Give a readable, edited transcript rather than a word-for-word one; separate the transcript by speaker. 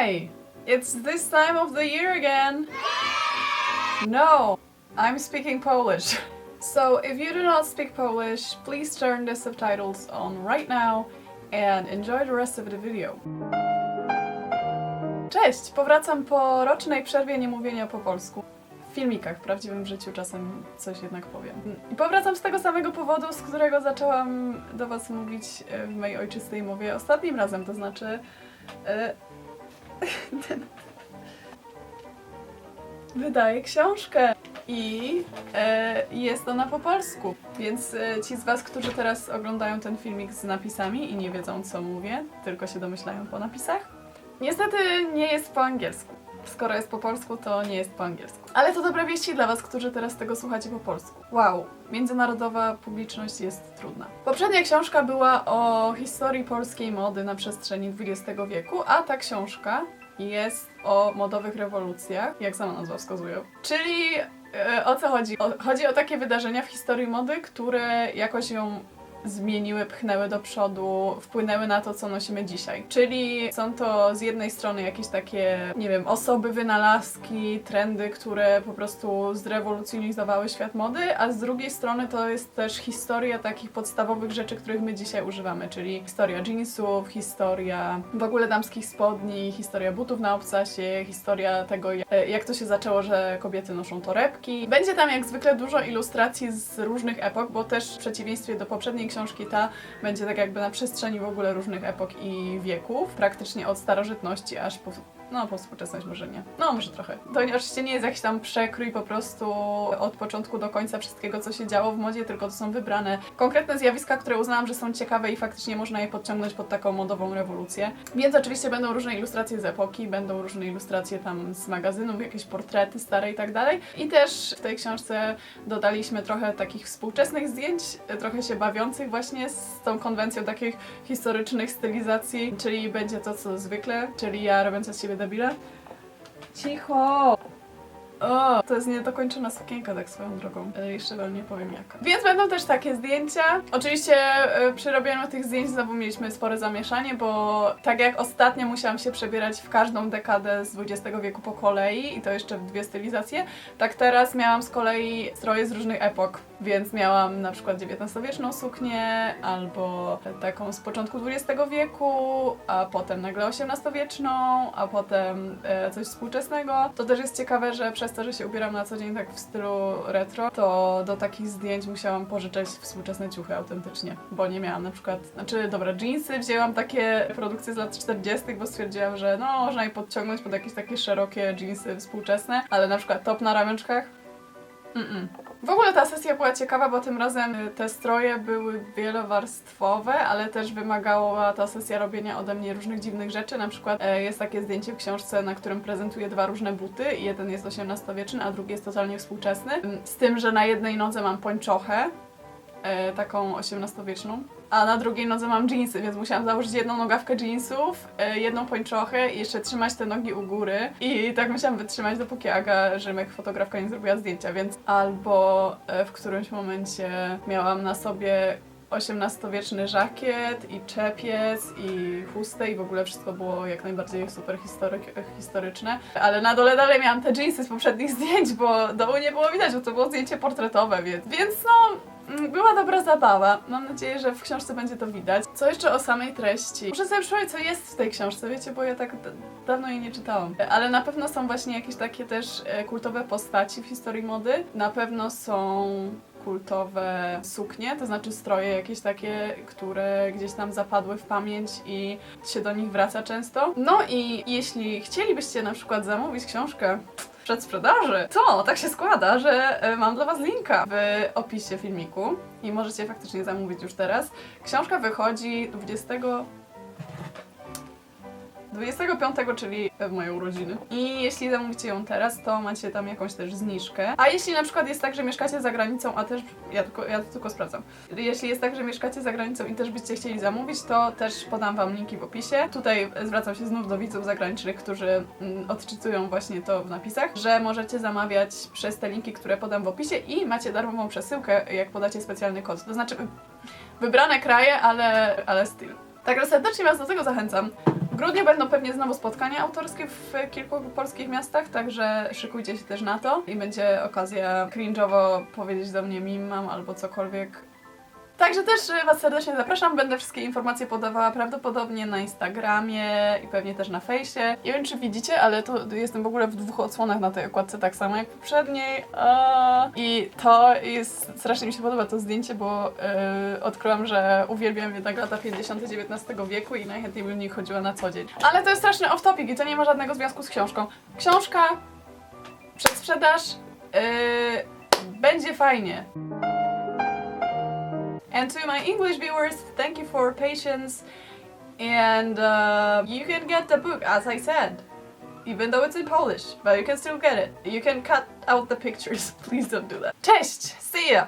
Speaker 1: Hi! It's this time of the year again! No! I'm speaking Polish. So if you do not speak Polish, please turn the subtitles on right now and enjoy the rest of the video. Cześć! Powracam po rocznej przerwie niemówienia po polsku. W filmikach, w prawdziwym życiu czasem coś jednak powiem. I powracam z tego samego powodu, z którego zaczęłam do was mówić w mojej ojczystej mowie ostatnim razem, to znaczy... wydaję książkę i jest ona po polsku, więc ci z was, którzy teraz oglądają ten filmik z napisami i nie wiedzą co mówię, tylko się domyślają po napisach, niestety nie jest po angielsku. Skoro jest po polsku, to nie jest po angielsku. Ale to dobre wieści dla was, którzy teraz tego słuchacie po polsku. Wow, międzynarodowa publiczność jest trudna. Poprzednia książka była o historii polskiej mody na przestrzeni XX wieku, a ta książka jest o modowych rewolucjach, jak sama nazwa wskazuje. Czyli o co chodzi? Chodzi o takie wydarzenia w historii mody, które jakoś ją zmieniły, pchnęły do przodu, wpłynęły na to, co nosimy dzisiaj. Czyli są to z jednej strony jakieś takie, nie wiem, osoby, wynalazki, trendy, które po prostu zrewolucjonizowały świat mody, a z drugiej strony to jest też historia takich podstawowych rzeczy, których my dzisiaj używamy, czyli historia jeansów, historia w ogóle damskich spodni, historia butów na obcasie, historia tego, jak to się zaczęło, że kobiety noszą torebki. Będzie tam jak zwykle dużo ilustracji z różnych epok, bo też w przeciwieństwie do poprzedniej książki ta będzie tak jakby na przestrzeni w ogóle różnych epok i wieków, praktycznie od starożytności aż po współczesność może nie. No może trochę. To oczywiście nie jest jakiś tam przekrój po prostu od początku do końca wszystkiego, co się działo w modzie, tylko to są wybrane konkretne zjawiska, które uznałam, że są ciekawe i faktycznie można je podciągnąć pod taką modową rewolucję. Więc oczywiście będą różne ilustracje z epoki, będą różne ilustracje tam z magazynów, jakieś portrety stare i tak dalej. I też w tej książce dodaliśmy trochę takich współczesnych zdjęć, trochę się bawiących właśnie z tą konwencją takich historycznych stylizacji, czyli będzie to co zwykle, czyli ja robiąca z siebie debile. Cicho! O, to jest niedokończona sukienka, tak swoją drogą. Jeszcze wam nie powiem jaka. Więc będą też takie zdjęcia. Oczywiście przy robieniu tych zdjęć znowu mieliśmy spore zamieszanie, bo tak jak ostatnio musiałam się przebierać w każdą dekadę z XX wieku po kolei i to jeszcze w dwie stylizacje, tak teraz miałam z kolei stroje z różnych epok. Więc miałam na przykład XIX-wieczną suknię, albo taką z początku XX wieku, a potem nagle XVIII-wieczną, a potem coś współczesnego. To też jest ciekawe, że przez to, że się ubieram na co dzień tak w stylu retro, to do takich zdjęć musiałam pożyczać współczesne ciuchy autentycznie, bo nie miałam na przykład, jeansy, wzięłam takie produkcje z lat 40., bo stwierdziłam, że no można je podciągnąć pod jakieś takie szerokie jeansy współczesne, ale na przykład top na ramionczkach W ogóle ta sesja była ciekawa, bo tym razem te stroje były wielowarstwowe, ale też wymagała ta sesja robienia ode mnie różnych dziwnych rzeczy. Na przykład jest takie zdjęcie w książce, na którym prezentuję dwa różne buty. Jeden jest XVIII-wieczny, a drugi jest totalnie współczesny. Z tym, że na jednej nodze mam pończochę, taką XVIII-wieczną, a na drugiej nodze mam jeansy, więc musiałam założyć jedną nogawkę jeansów, jedną pończochę i jeszcze trzymać te nogi u góry. I tak musiałam wytrzymać, dopóki Aga, Rzymek, fotografka, nie zrobiła zdjęcia, więc albo w którymś momencie miałam na sobie XVIII-wieczny żakiet i czepiec i chustę i w ogóle wszystko było jak najbardziej super historyczne. Ale na dole dalej miałam te jeansy z poprzednich zdjęć, bo dołu nie było widać, bo to było zdjęcie portretowe, więc no... Była dobra zabawa. Mam nadzieję, że w książce będzie to widać. Co jeszcze o samej treści? Muszę sobie przypomnieć, co jest w tej książce, wiecie, bo ja tak dawno jej nie czytałam. Ale na pewno są właśnie jakieś takie też kultowe postaci w historii mody. Na pewno są kultowe suknie, to znaczy stroje jakieś takie, które gdzieś tam zapadły w pamięć i się do nich wraca często. No i jeśli chcielibyście na przykład zamówić książkę w przedsprzedaży, to tak się składa, że mam dla was linka w opisie filmiku i możecie faktycznie zamówić już teraz. Książka wychodzi 25, czyli w moje urodziny. I jeśli zamówicie ją teraz, to macie tam jakąś też zniżkę. A jeśli na przykład jest tak, że mieszkacie za granicą, a też, ja to tylko sprawdzam. Jeśli jest tak, że mieszkacie za granicą i też byście chcieli zamówić, to też podam wam linki w opisie. Tutaj zwracam się znów do widzów zagranicznych, którzy odczytują właśnie to w napisach, że możecie zamawiać przez te linki, które podam w opisie i macie darmową przesyłkę, jak podacie specjalny kod. To znaczy wybrane kraje, ale styl. Także serdecznie was do tego zachęcam. grudniu będą pewnie znowu spotkania autorskie w kilku polskich miastach, także szykujcie się też na to i będzie okazja cringe'owo powiedzieć do mnie mimam albo cokolwiek. Także też Was serdecznie zapraszam, będę wszystkie informacje podawała prawdopodobnie na Instagramie i pewnie też na fejsie. Nie wiem czy widzicie, ale to jestem w ogóle w 2 odsłonach na tej okładce, tak samo jak poprzedniej. I to jest, strasznie mi się podoba to zdjęcie, bo odkryłam, że uwielbiam jednak lata 50. XIX wieku i najchętniej bym w nich chodziła na co dzień. Ale to jest straszny off-topic i to nie ma żadnego związku z książką. Książka, przedsprzedaż, będzie fajnie. And to my English viewers, thank you for patience, and you can get the book as I said, even though it's in Polish, but you can still get it. You can cut out the pictures, please don't do that. Cześć! See ya!